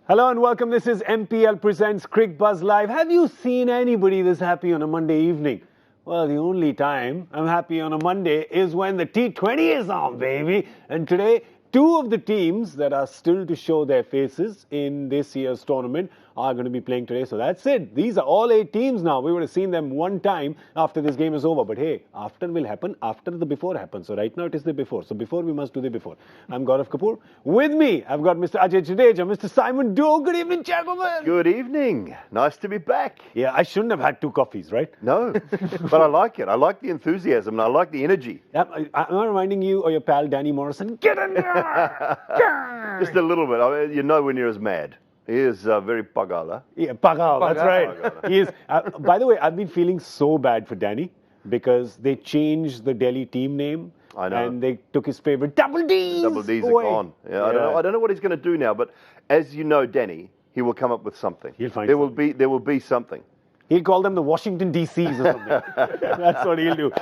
Hello and welcome. This is MPL Presents Cricbuzz Live. Have you seen anybody this happy on a Monday evening? Well, the only time I'm happy on a Monday is when the T20 is on, baby. And today, two of the teams that are still to show their faces in this year's tournament are going to be playing today. So that's it. These are all 8 teams now. We would have seen them one time after this game is over. But hey, after will happen after the before happens. So right now it is the before. So before we must do the before. I'm Gaurav Kapur. With me, I've got Mr. Ajay Jadeja, Mr. Simon Doull. Good evening, gentlemen. Good evening. Nice to be back. Yeah, I shouldn't have had 2 coffees, right? No, but I like it. I like the enthusiasm and I like the energy. Am I reminding you of your pal Danny Morrison? Get in there! Just a little bit. I mean, you're nowhere near as mad. He is very pagala. Yeah, Pagal, that's right. He is. By the way, I've been feeling so bad for Danny because they changed the Delhi team name. I know. And they took his favorite double D's. Double D's are away. gone. Yeah, I don't know what he's going to do now, but as you know, Danny, he will come up with something. He'll find there something. will be something. He'll call them the Washington DCs or something. That's what he'll do.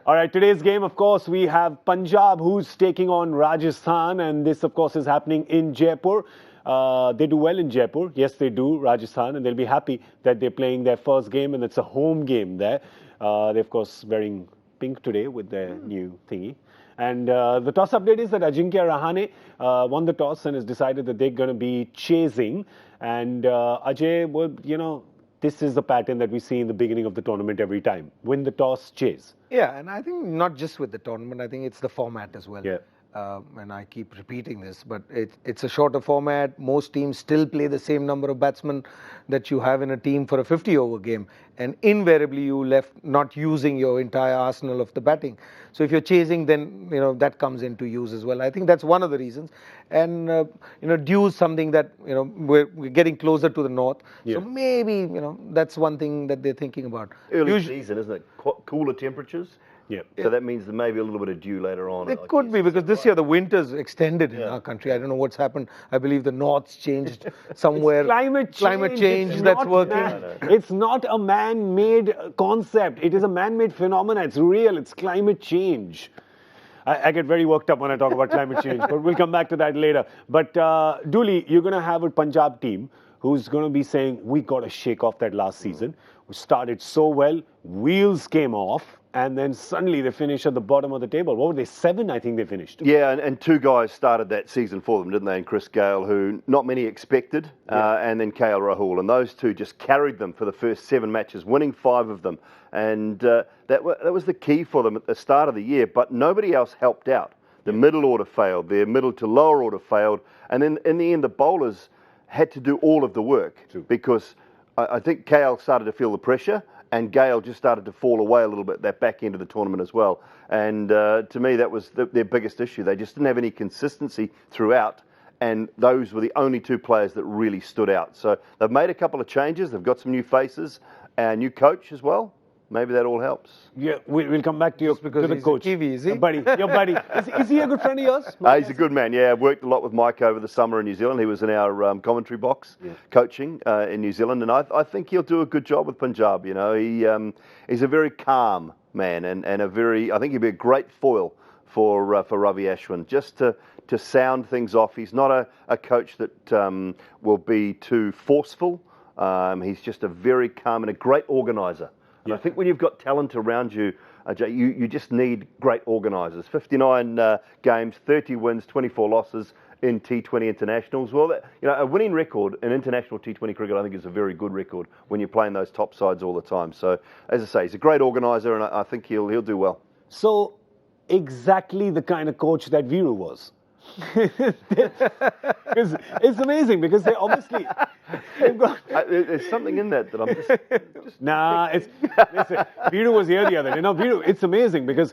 All right, today's game, of course, we have Punjab who's taking on Rajasthan, and this, of course, is happening in Jaipur. They do well in Jaipur. Yes, they do, Rajasthan, and they'll be happy that they're playing their first game, and it's a home game there. They're, of course, wearing pink today with their new thingy. And the toss update is that Ajinkya Rahane won the toss and has decided that they're going to be chasing. And Ajay, well, you know, this is the pattern that we see in the beginning of the tournament every time. Win the toss, chase. Yeah, and I think not just with the tournament, I think it's the format as well. Yeah. And I keep repeating this, but it's a shorter format. Most teams still play the same number of batsmen that you have in a team for a 50-over game. And invariably, you left not using your entire arsenal of the batting. So if you're chasing, then, you know, that comes into use as well. I think that's one of the reasons. And, you know, dew is something that, you know, we're getting closer to the north. Yeah. So maybe, you know, that's one thing that they're thinking about. Early season, isn't it? Cooler temperatures. Yeah. So that means there may be a little bit of dew later on. It could be, because this year the winter's extended in our country. I don't know what's happened. I believe the north's changed somewhere. It's climate change. It's that's working. It's not a man-made concept. It is a man-made phenomena. It's real. It's climate change. I get very worked up when I talk about climate change, but we'll come back to that later. But Dooley, you're going to have a Punjab team who's going to be saying, we got to shake off that last season. We started so well, wheels came off, and then suddenly they finish at the bottom of the table. What were they? 7, I think they finished. Yeah, and 2 guys started that season for them, didn't they? And Chris Gayle, who not many expected, and then KL Rahul. And those 2 just carried them for the first 7 matches, winning 5 of them. And that was the key for them at the start of the year, but nobody else helped out. The middle order failed, their middle to lower order failed, and then in the end the bowlers had to do all of the work. True. Because I think KL started to feel the pressure, and Gayle just started to fall away a little bit that back end of the tournament as well. And to me, that was their biggest issue. They just didn't have any consistency throughout, and those were the only 2 players that really stood out. So they've made a couple of changes. They've got some new faces, and a new coach as well. Maybe that all helps. Yeah, we'll come back to, the he's coach. a Kiwi, is he? Your buddy. Is he a good friend of yours? He's a good man, yeah. I've worked a lot with Mike over the summer in New Zealand. He was in our commentary box coaching in New Zealand, and I think he'll do a good job with Punjab. You know, he's a very calm man, and I think he'll be a great foil for Ravi Ashwin, just to sound things off. He's not a coach that will be too forceful. He's just a very calm and a great organiser. And I think when you've got talent around you, Ajay, you just need great organisers. 59 games, 30 wins, 24 losses in T20 internationals. Well, you know, a winning record in international T20 cricket, I think, is a very good record when you're playing those top sides all the time. So, as I say, he's a great organiser, and I think he'll do well. So, exactly the kind of coach that Viru was. It's amazing because they obviously they've got. There's something in that I'm just Nah, listen, Viru was here the other day. No, Viru, it's amazing because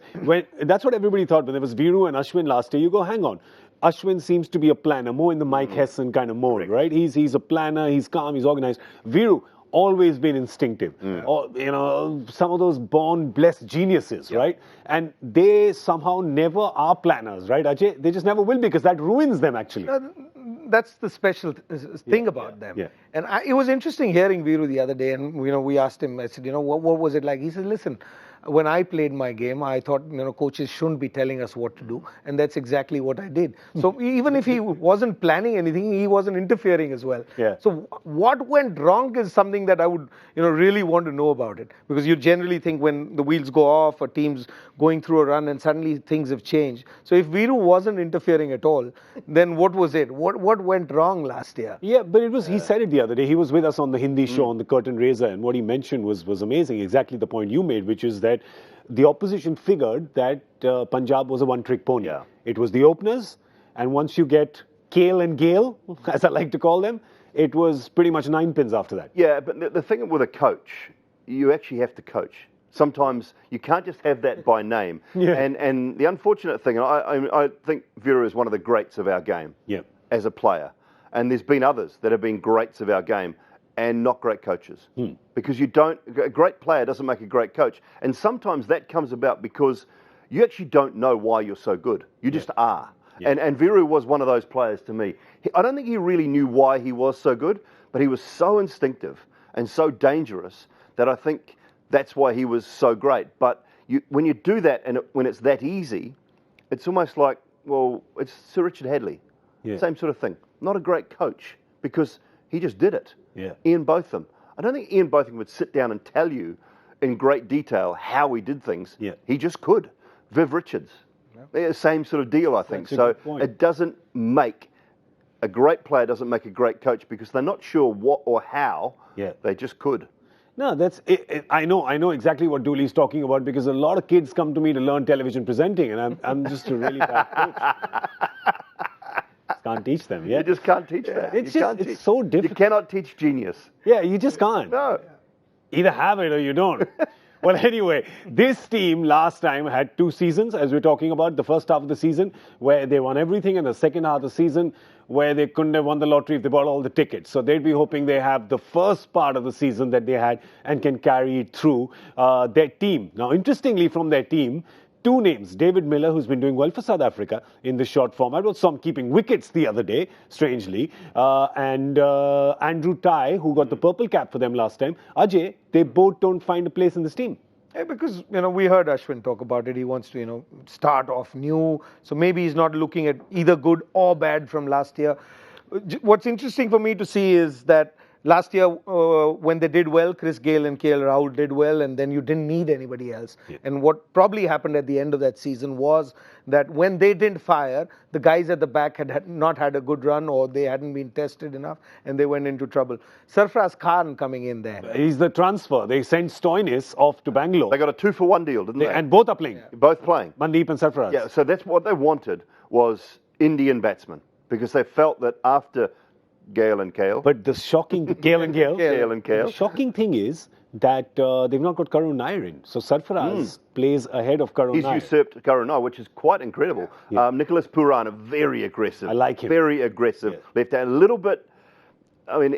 that's what everybody thought when there was Viru and Ashwin last year. You go, hang on. Ashwin seems to be a planner, more in the Mike Hesson kind of mode, right? He's a planner, he's calm, he's organized. Viru, always been instinctive. Or, you know, some of those born blessed geniuses, right? And they somehow never are planners, right, Ajay? They just never will because that ruins them, actually. That's the special thing about them. Yeah. And it was interesting hearing Viru the other day, and, you know, we asked him, I said, you know, what was it like? He said, listen, when I played my game, I thought, coaches shouldn't be telling us what to do. And that's exactly what I did. So even if he wasn't planning anything, he wasn't interfering as well. Yeah. So what went wrong is something that I would, really want to know about it. Because you generally think when the wheels go off, a team's going through a run and suddenly things have changed. So if Viru wasn't interfering at all, then what was it? What went wrong last year? Yeah, but it was, he said it the other day. He was with us on the Hindi show on the Curtain Raiser, and what he mentioned was amazing. Exactly the point you made, which is that the opposition figured that Punjab was a one-trick pony. Yeah. It was the openers, and once you get KL and Gayle, as I like to call them, it was pretty much 9 pins after that. Yeah, but the thing with a coach, you actually have to coach. Sometimes you can't just have that by name. Yeah. And the unfortunate thing, and I think Viru is one of the greats of our game as a player. And there's been others that have been greats of our game and not great coaches. Because a great player doesn't make a great coach. And sometimes that comes about because you actually don't know why you're so good. You just are. Yeah. And Viru was one of those players to me. I don't think he really knew why he was so good, but he was so instinctive and so dangerous that I think that's why he was so great. But when you do that and when it's that easy, it's almost like, well, it's Sir Richard Hadley. Yeah. Same sort of thing. Not a great coach because he just did it. Yeah. Ian Botham. I don't think Ian Botham would sit down and tell you in great detail how he did things. Yeah. He just could. Viv Richards. Yeah. Same sort of deal, I think. So it doesn't make a great player doesn't make a great coach because they're not sure what or how. Yeah. They just could. No, that's it. I know exactly what Dooley's talking about because a lot of kids come to me to learn television presenting, and I'm just a really bad coach. Can't teach them. Yeah, you just can't teach that. It's so difficult. You cannot teach genius. Yeah, you just can't. No. Either have it or you don't. Well, anyway, this team last time had 2 seasons, as we're talking about. The first half of the season where they won everything, and the second half of the season where they couldn't have won the lottery if they bought all the tickets. So they'd be hoping they have the first part of the season that they had and can carry it through their team. Now, interestingly, from their team, 2 names. David Miller, who's been doing well for South Africa in the short format, was some keeping wickets the other day, strangely. And Andrew Tye, who got the purple cap for them last time. Ajay, they both don't find a place in this team. Yeah, because, we heard Ashwin talk about it. He wants to, start off new. So maybe he's not looking at either good or bad from last year. What's interesting for me to see is that last year, when they did well, Chris Gayle and KL Rahul did well, and then you didn't need anybody else. Yeah. And what probably happened at the end of that season was that when they didn't fire, the guys at the back had not had a good run or they hadn't been tested enough, and they went into trouble. Sarfraz Khan coming in there. He's the transfer. They sent Stoinis off to Bangalore. They got a 2-for-1 deal, didn't they? And both are playing. Yeah. Both playing. Mandeep and Sarfraz. Yeah, so that's what they wanted was Indian batsmen because they felt that after Gayle and KL. But the shocking Gayle and Gayle. Gayle and KL. The shocking thing is that they've not got Karun Nair in. So Sarfaraz plays ahead of Karun Nair. He's usurped Karun Nair, which is quite incredible. Yeah. Nicholas Purana, very aggressive. I like him. Very aggressive. Yeah. Left hand, a little bit. I mean,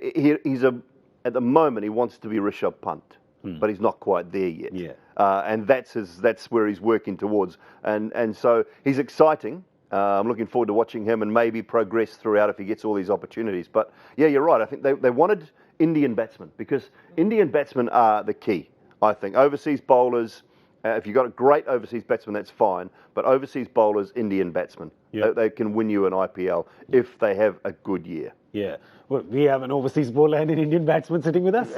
at the moment he wants to be Rishabh Pant, but he's not quite there yet. Yeah. And that's where he's working towards. And so he's exciting. I'm looking forward to watching him and maybe progress throughout if he gets all these opportunities. But yeah, you're right. I think they wanted Indian batsmen because Indian batsmen are the key, I think. Overseas bowlers, if you've got a great overseas batsman, that's fine. But overseas bowlers, Indian batsmen, they can win you an IPL if they have a good year. Yeah. Well, we have an overseas bowler and an Indian batsman sitting with us.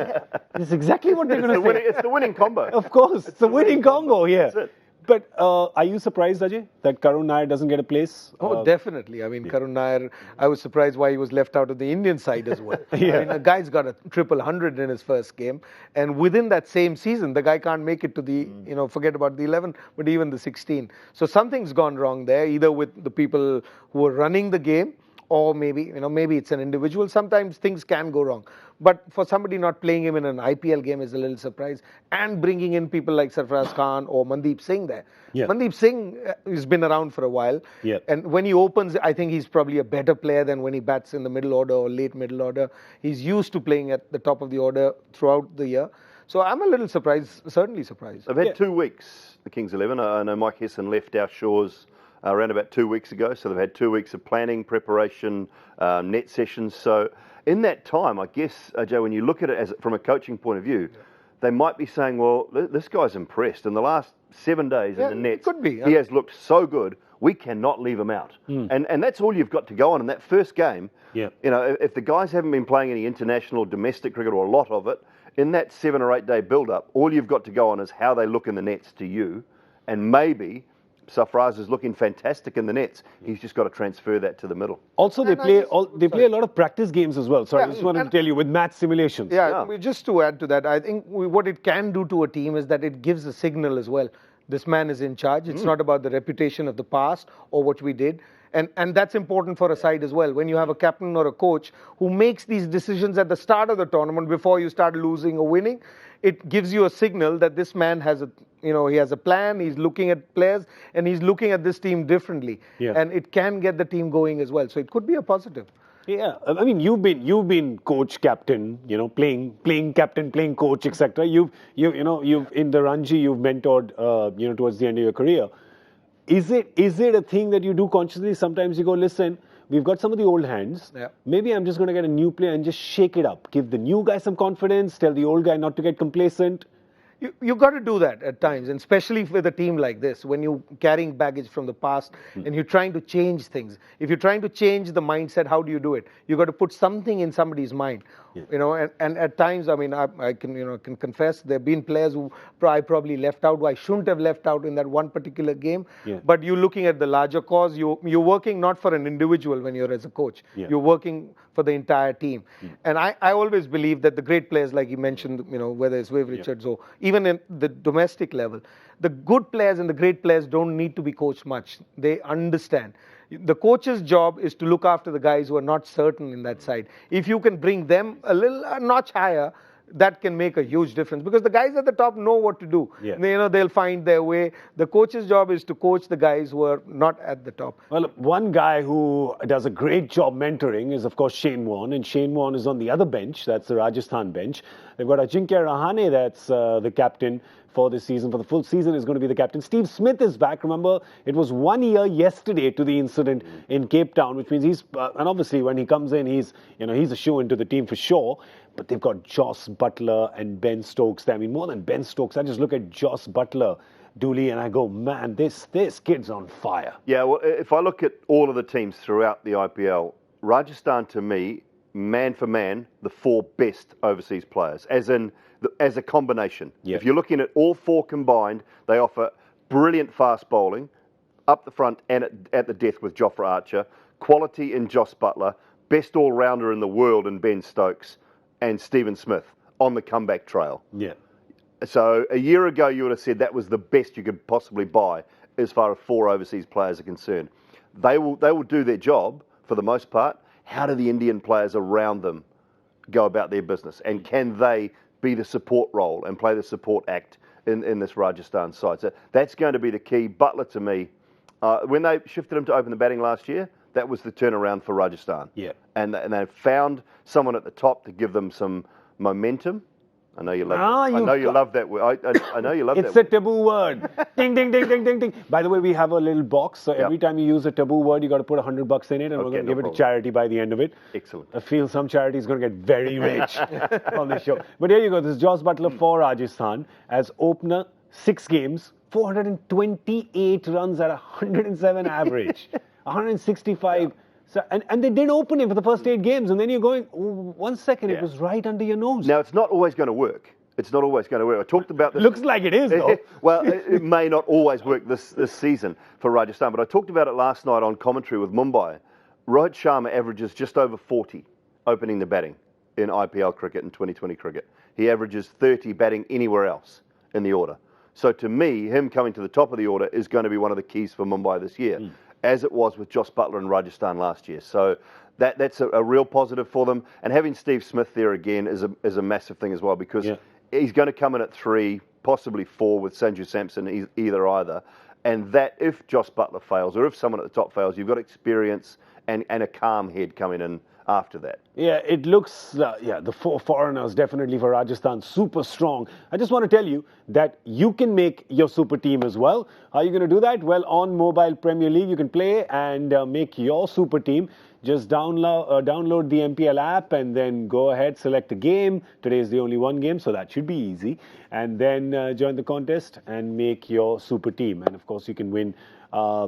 That's exactly what they're going to say. It's the winning combo. Of course. It's the winning combo, yeah. That's it. But are you surprised, Ajay, that Karun Nair doesn't get a place? Oh, definitely. I mean, Karun Nair, I was surprised why he was left out of the Indian side as well. Yeah. I mean, the guy's got a triple 100 in his first game. And within that same season, the guy can't make it to the, forget about the 11, but even the 16. So something's gone wrong there, either with the people who are running the game, or maybe it's an individual. Sometimes things can go wrong. But for somebody not playing him in an IPL game is a little surprise. And bringing in people like Sarfraz Khan or Mandeep Singh there. Yeah. Mandeep Singh has been around for a while. Yeah. And when he opens, I think he's probably a better player than when he bats in the middle order or late middle order. He's used to playing at the top of the order throughout the year. So I'm a little surprised, certainly surprised. They've had 2 weeks, the Kings 11. I know Mike Hesson left our shores around about 2 weeks ago. So they've had 2 weeks of planning, preparation, net sessions. So in that time, I guess, Joe, when you look at it from a coaching point of view, they might be saying, well, this guy's impressed. In the last 7 days in the nets, could be. He has looked so good, we cannot leave him out. And that's all you've got to go on in that first game. Yeah. You know, if the guys haven't been playing any international domestic cricket or a lot of it, in that 7 or 8 day build-up, all you've got to go on is how they look in the nets to you. And maybe Sarfaraz is looking fantastic in the nets. He's just got to transfer that to the middle. Also, they play a lot of practice games as well. Sorry, I just wanted to tell you, with match simulations. Just to add to that, I think what it can do to a team is that it gives a signal as well. This man is in charge. It's not about the reputation of the past or what we did. And that's important for a side as well. When you have a captain or a coach who makes these decisions at the start of the tournament before you start losing or winning, it gives you a signal that this man has he has a plan, he's looking at players, and he's looking at this team differently. Yeah. And it can get the team going as well. So it could be a positive. Yeah, I mean, you've been coach, captain, playing captain, playing coach, etc. You've in the Ranji, you've mentored, towards the end of your career. Is it a thing that you do consciously? Sometimes you go, listen, we've got some of the old hands. Yeah. Maybe I'm just going to get a new player and just shake it up. Give the new guy some confidence. Tell the old guy not to get complacent. You got to do that at times, and especially with a team like this, when you're carrying baggage from the past and you're trying to change things. If you're trying to change the mindset, how do you do it? You got to put something in somebody's mind. Yeah. And at times, I mean, I can confess there have been players who I probably left out, who I shouldn't have left out in that one particular game. Yeah. But you're looking at the larger cause. You're working not for an individual when you're as a coach. Yeah. You're working for the entire team. And I always believe that the great players, like you mentioned, whether it's Viv Richards or even in the domestic level, the good players and the great players don't need to be coached much. They understand. The coach's job is to look after the guys who are not certain in that side. If you can bring them a notch higher, that can make a huge difference, because the guys at the top know what to do. Yeah. They'll find their way. The coach's job is to coach the guys who are not at the top. Well, one guy who does a great job mentoring is, of course, Shane Warne. And Shane Warne is on the other bench. That's the Rajasthan bench. They've got Ajinkya Rahane, that's the captain for this season. For the full season, is going to be the captain. Steve Smith is back. Remember, it was 1 year yesterday to the incident in Cape Town, which means he's, and obviously when he comes in, he's a shoe into the team for sure. But they've got Joss Butler and Ben Stokes there. I mean, more than Ben Stokes, I just look at Joss Butler, Dooley, and I go, man, this kid's on fire. Yeah, well, if I look at all of the teams throughout the IPL, Rajasthan, to me, man for man, the 4 best overseas players, as a combination. Yeah. If you're looking at all 4 combined, they offer brilliant fast bowling, up the front and at the death with Jofra Archer, quality in Joss Butler, best all-rounder in the world in Ben Stokes, and Stephen Smith on the comeback trail. Yeah. So a year ago, you would have said that was the best you could possibly buy as far as 4 overseas players are concerned. They will do their job for the most part. How do the Indian players around them go about their business? And can they be the support role and play the support act in this Rajasthan side? So that's going to be the key. Butler, to me, when they shifted him to open the batting last year, that was the turnaround for Rajasthan. Yeah. And they found someone at the top to give them some momentum. I know you love that. I know you love that word. I know you love that word. It's a taboo word. Ding, ding, ding, ding, ding, ding. By the way, we have a little box. So every time you use a taboo word, you got to put $100 in it, and we're going to give it to charity by the end of it. Excellent. I feel some charity is going to get very rich on this show. But here you go. This is Joss Butler for Rajasthan as opener, 6 games, 428 runs at 107 average, 165. So, and they didn't open him for the first 8 games, and then you're going, oh, 1 second, it was right under your nose. Now, it's not always going to work. It's not always going to work. I talked about this. Looks like it is, though. Well, it may not always work this season for Rajasthan, but I talked about it last night on commentary with Mumbai. Rohit Sharma averages just over 40 opening the batting in IPL cricket and 2020 cricket. He averages 30 batting anywhere else in the order. So to me, him coming to the top of the order is going to be one of the keys for Mumbai this year, as it was with Joss Butler in Rajasthan last year. So that's a real positive for them. And having Steve Smith there again is a massive thing as well, because he's going to come in at 3, possibly 4 with Sanju Samson, either. And that, if Joss Butler fails or if someone at the top fails, you've got experience and a calm head coming in after that. Yeah, it looks, the four foreigners definitely for Rajasthan, super strong. I just want to tell you that you can make your super team as well. How are you going to do that? Well, on Mobile Premier League, you can play and make your super team. Just download the MPL app and then go ahead, select a game. Today is the only one game, so that should be easy. And then join the contest and make your super team. And of course, you can win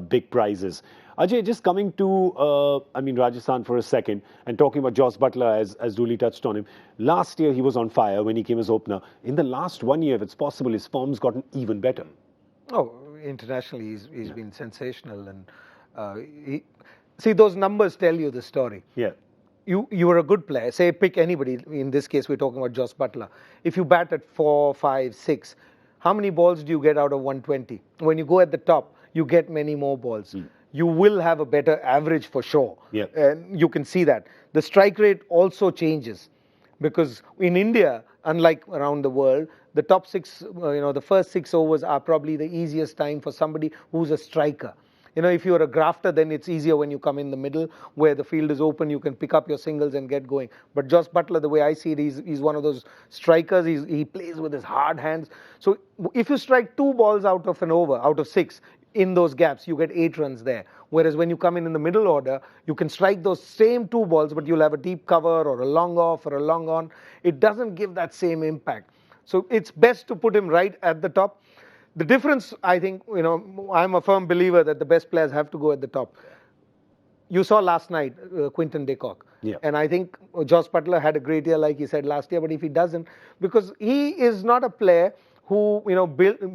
big prizes. Ajay, just coming to, Rajasthan for a second and talking about Jos Buttler as Dooley touched on him. Last year, he was on fire when he came as opener. In the last 1 year, if it's possible, his form's gotten even better. Oh, internationally, he's been sensational. And see, those numbers tell you the story. Yeah. You are a good player. Say, pick anybody. In this case, we're talking about Jos Buttler. If you bat at 4, 5, 6, how many balls do you get out of 120? When you go at the top, you get many more balls. You will have a better average for sure. Yeah. And you can see that. The strike rate also changes because in India, unlike around the world, the top 6, the first 6 overs are probably the easiest time for somebody who's a striker. If you're a grafter, then it's easier when you come in the middle where the field is open, you can pick up your singles and get going. But Jos Buttler, the way I see it, he's one of those strikers. He plays with his hard hands. So if you strike 2 balls out of an over, out of 6, in those gaps, you get 8 runs there. Whereas when you come in the middle order, you can strike those same 2 balls, but you'll have a deep cover or a long off or a long on. It doesn't give that same impact. So it's best to put him right at the top. The difference, I think, I'm a firm believer that the best players have to go at the top. You saw last night, Quinton de Kock. Yeah. And I think Jos Buttler had a great year, like he said last year, but if he doesn't, because he is not a player who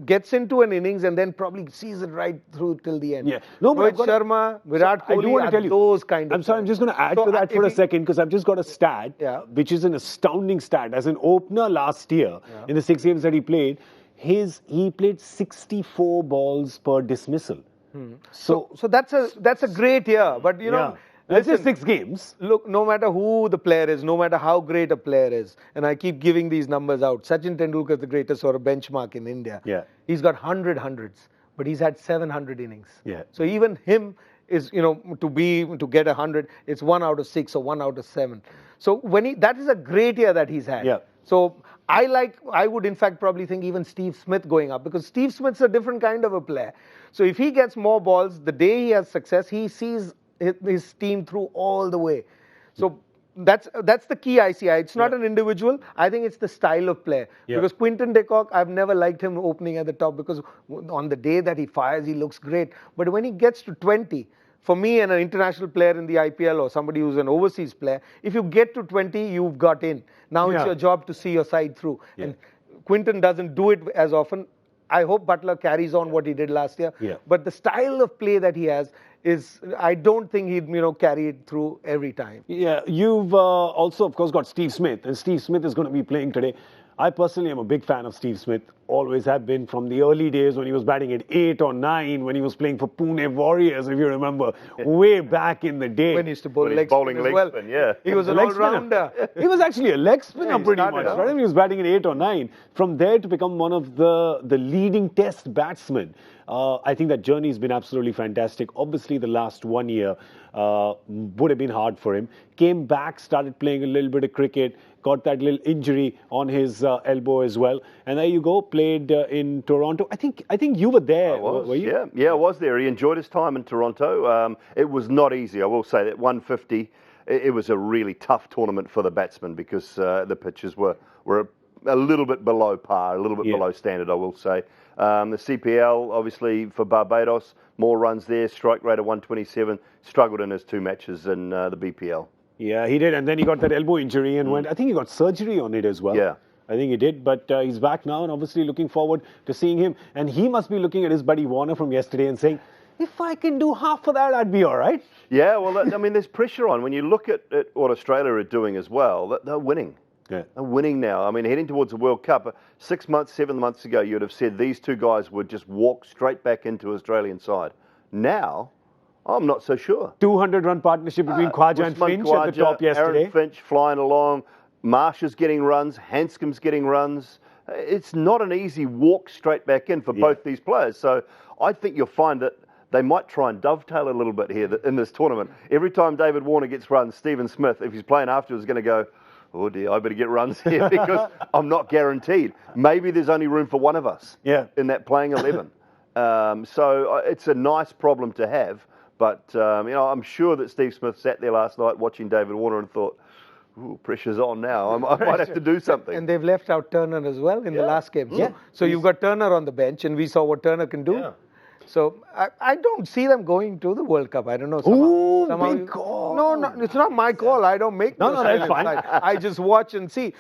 gets into an innings and then probably sees it right through till the end. Yeah. No, Rohit Sharma, Virat Kohli are those kind of I'm sorry, I'm just going to add So, to that for a second because I've just got a stat, which is an astounding stat. As an opener last year, in the 6 games that he played, he played 64 balls per dismissal. So that's a great year. But that's just 6 games. Look, no matter who the player is, no matter how great a player is, and I keep giving these numbers out. Sachin Tendulkar is the greatest or a benchmark in India. Yeah. He's got 100 hundreds, but he's had 700 innings. Yeah. So even him is, to get 100, it's 1 out of 6 or 1 out of 7. So that is a great year that he's had. Yeah. So I would in fact probably think even Steve Smith going up because Steve Smith's a different kind of a player. So if he gets more balls, the day he has success, he sees his team through all the way. So that's the key I see. It's not an individual. I think it's the style of play. Yeah. Because Quinton de Kock, I've never liked him opening at the top because on the day that he fires, he looks great. But when he gets to 20, for me and an international player in the IPL or somebody who's an overseas player, if you get to 20, you've got in. Now it's your job to see your side through. Yeah. And Quinton doesn't do it as often. I hope Buttler carries on what he did last year. Yeah. But the style of play that he has is, I don't think he'd carry it through every time. Yeah, you've also, of course, got Steve Smith, and Steve Smith is going to be playing today. I personally am a big fan of Steve Smith, always have been from the early days when he was batting at 8 or 9, when he was playing for Pune Warriors, if you remember, way back in the day. When he used to bowl leg bowling spin leg as well. spin, yeah. He was an all-rounder. He was actually a leg spinner pretty much, out. right? When he was batting at 8 or 9. From there to become one of the leading test batsmen. I think that journey has been absolutely fantastic. Obviously, the last 1 year would have been hard for him. Came back, started playing a little bit of cricket, got that little injury on his elbow as well. And there you go, played in Toronto. I think you were there, were you? Yeah, I was there. He enjoyed his time in Toronto. It was not easy, I will say that. 150, it was a really tough tournament for the batsmen because the pitches were a little bit below par, a little bit below standard, I will say. The CPL, obviously, for Barbados, more runs there, strike rate of 127, struggled in his 2 matches in the BPL. Yeah, he did, and then he got that elbow injury and went, I think he got surgery on it as well. Yeah. I think he did, but he's back now and obviously looking forward to seeing him. And he must be looking at his buddy Warner from yesterday and saying, if I can do half of that, I'd be all right. Yeah, well, there's pressure on. When you look at what Australia are doing as well, they're winning. Yeah. They're winning now. Heading towards the World Cup. 6 months, 7 months ago, you would have said these 2 guys would just walk straight back into Australian side. Now, I'm not so sure. 200-run partnership between Khwaja and Finch at the top yesterday. Aaron Finch flying along. Marsh is getting runs. Hanscom's getting runs. It's not an easy walk straight back in for both these players. So I think you'll find that they might try and dovetail a little bit here in this tournament. Every time David Warner gets runs, Stephen Smith, if he's playing afterwards, is going to go, oh dear, I better get runs here because I'm not guaranteed. Maybe there's only room for one of us in that playing 11. So it's a nice problem to have. But, I'm sure that Steve Smith sat there last night watching David Warner and thought, ooh, pressure's on now. I might have to do something. And they've left out Turner as well in the last game. So you've got Turner on the bench, and we saw what Turner can do. Yeah. So I don't see them going to the World Cup. I don't know. Somehow big call. No, it's not my call. I don't make no, that's fine. I just watch and see.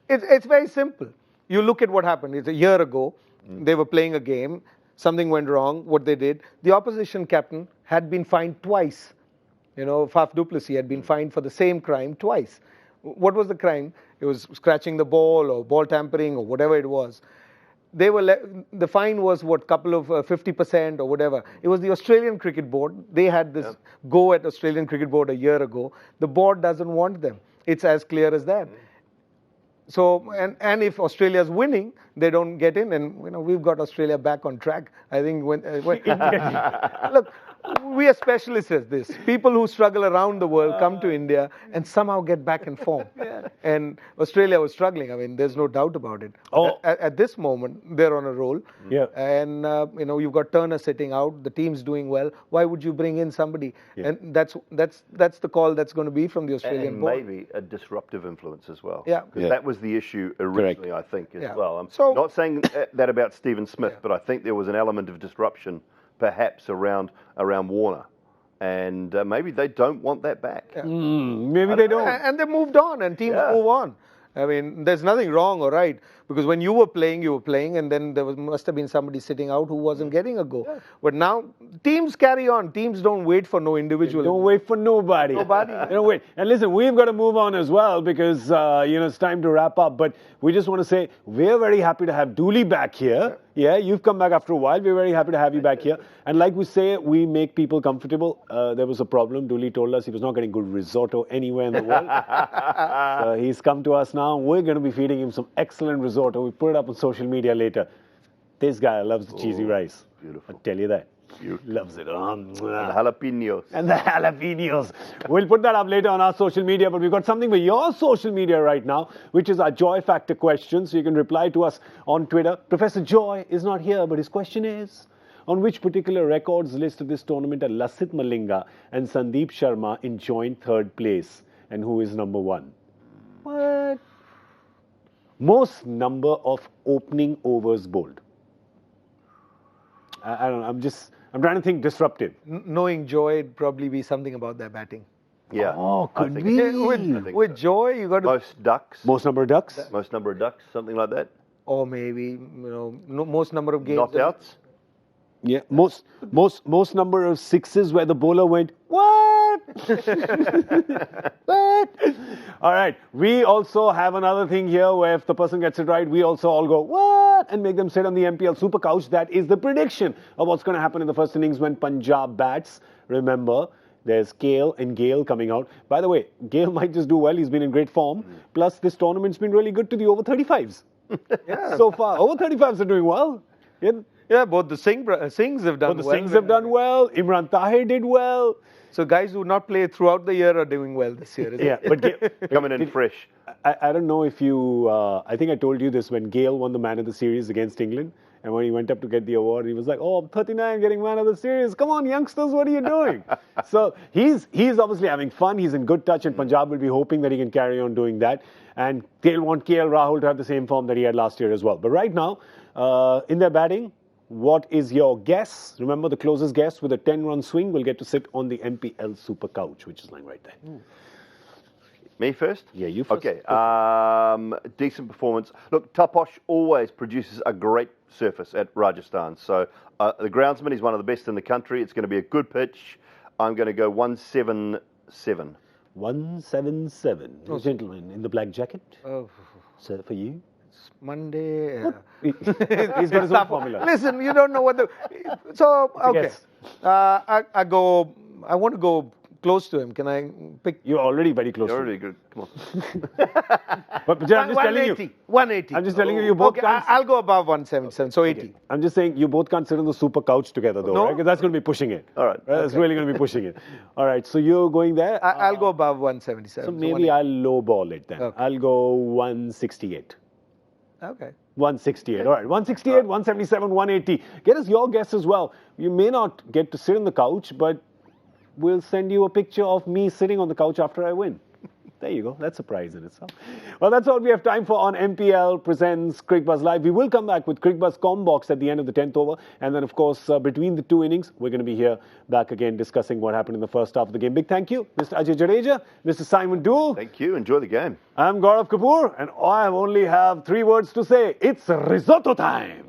It's very simple. You look at what happened. It's a year ago. They were playing a game. Something went wrong. What they did, the opposition captain had been fined twice. Faf du Plessis had been fined for the same crime twice. What was the crime? It was scratching the ball or ball tampering or whatever it was. The fine was couple of 50% or whatever. It was the Australian Cricket Board. They had this go at Australian Cricket Board a year ago. The board doesn't want them. It's as clear as that. So, and if Australia's winning, they don't get in, and we've got Australia back on track. I think when look, we are specialists at this. People who struggle around the world come to India and somehow get back in form. And Australia was struggling. I mean, there's no doubt about it. At this moment, they're on a roll. And you've got Turner sitting out. The team's doing well. Why would you bring in somebody? And that's the call that's going to be from the Australian board. Maybe a disruptive influence as well. Because that was the issue originally, I think, as well. I'm So, not saying that about Stephen Smith, but I think there was an element of disruption perhaps around Warner. And maybe they don't want that back. Maybe they don't. And they moved on, and teams move on. I mean, there's nothing wrong or right, because when you were playing, and then there must have been somebody sitting out who wasn't getting a go. But now, teams carry on. Teams don't wait for no individual. Don't wait for nobody. They don't wait. And listen, we've got to move on as well because, it's time to wrap up. But we just want to say we're very happy to have Dooley back here. Yeah, you've come back after a while. We're very happy to have you back here. And like we say, we make people comfortable. There was a problem. Dooley told us he was not getting good risotto anywhere in the world. He's come to us now. We're going to be feeding him some excellent risotto. We put it up on social media later. This guy loves the cheesy rice. Beautiful. I'll tell you that. Beautiful. Loves it. And the jalapenos. And the jalapenos. We'll put that up later on our social media, but we've got something for your social media right now, which is our Joy Factor question. So you can reply to us on Twitter. Professor Joy is not here, but his question is, on which particular records list of this tournament are Lasith Malinga and Sandeep Sharma in joint third place? And who is number one? What? Most number of opening overs bowled. I don't know. I'm trying to think disruptive. Knowing Joy, it'd probably be something about their batting. Yeah. Oh, could be. With Joy, you got to... Most ducks. Most number of ducks? Most number of ducks, something like that. Or maybe, most number of games. Not outs. Yeah, most number of sixes where the bowler went, what? What? All right. We also have another thing here where if the person gets it right, we also all go, what? And make them sit on the MPL Super Couch. That is the prediction of what's going to happen in the first innings when Punjab bats. Remember, there's KL and Gayle coming out. By the way, Gayle might just do well. He's been in great form. Plus, this tournament's been really good to the over 35s. So far, over 35s are doing well. Yeah, both the Singhs have done well. The Singhs have done well. Imran Tahir did well. So guys who not play throughout the year are doing well this year. But coming in fresh. I don't know if you. I think I told you this when Gayle won the Man of the Series against England, and when he went up to get the award, he was like, "Oh, I'm 39, getting Man of the Series. Come on, youngsters, what are you doing?" So he's obviously having fun. He's in good touch, and Punjab will be hoping that he can carry on doing that. And they'll want KL Rahul to have the same form that he had last year as well. But right now, in their batting, what is your guess? Remember, the closest guess with a 10-run swing will get to sit on the MPL Super Couch, which is lying right there. Me first? Yeah, you first. Okay. Decent performance. Look, Taposh always produces a great surface at Rajasthan. So the groundsman is one of the best in the country. It's going to be a good pitch. I'm going to go 177. 177. Oh, gentleman in the black jacket. Oh. So for you? Monday. He's got his own formula. Listen, you don't know what the. So okay, I want to go close to him. Can I pick? You're already very close. You're to already good. Come on. But I'm just telling you. 180. I'm just telling you both Okay, can't. I'll go above 177, so 80. I'm just saying you both can't sit on the super couch together, though, No. right? 'Cause that's going to be pushing it. All right. That's really going to be pushing it. All right. So you're going there. I'll go above 177. So maybe I'll lowball it then. Okay. I'll go 168. Okay. 168. All right. 168, 177, 180. Get us your guess as well. You may not get to sit on the couch, but we'll send you a picture of me sitting on the couch after I win. There you go. That's a prize in itself. Well, that's all we have time for on MPL Presents Cricbuzz Live. We will come back with Cricbuzz Combox at the end of the 10th over. And then, of course, between the two innings, we're going to be here back again discussing what happened in the first half of the game. Big thank you, Mr. Ajay Jadeja, Mr. Simon Doull. Thank you. Enjoy the game. I'm Gaurav Kapur, and I only have 3 words to say. It's risotto time.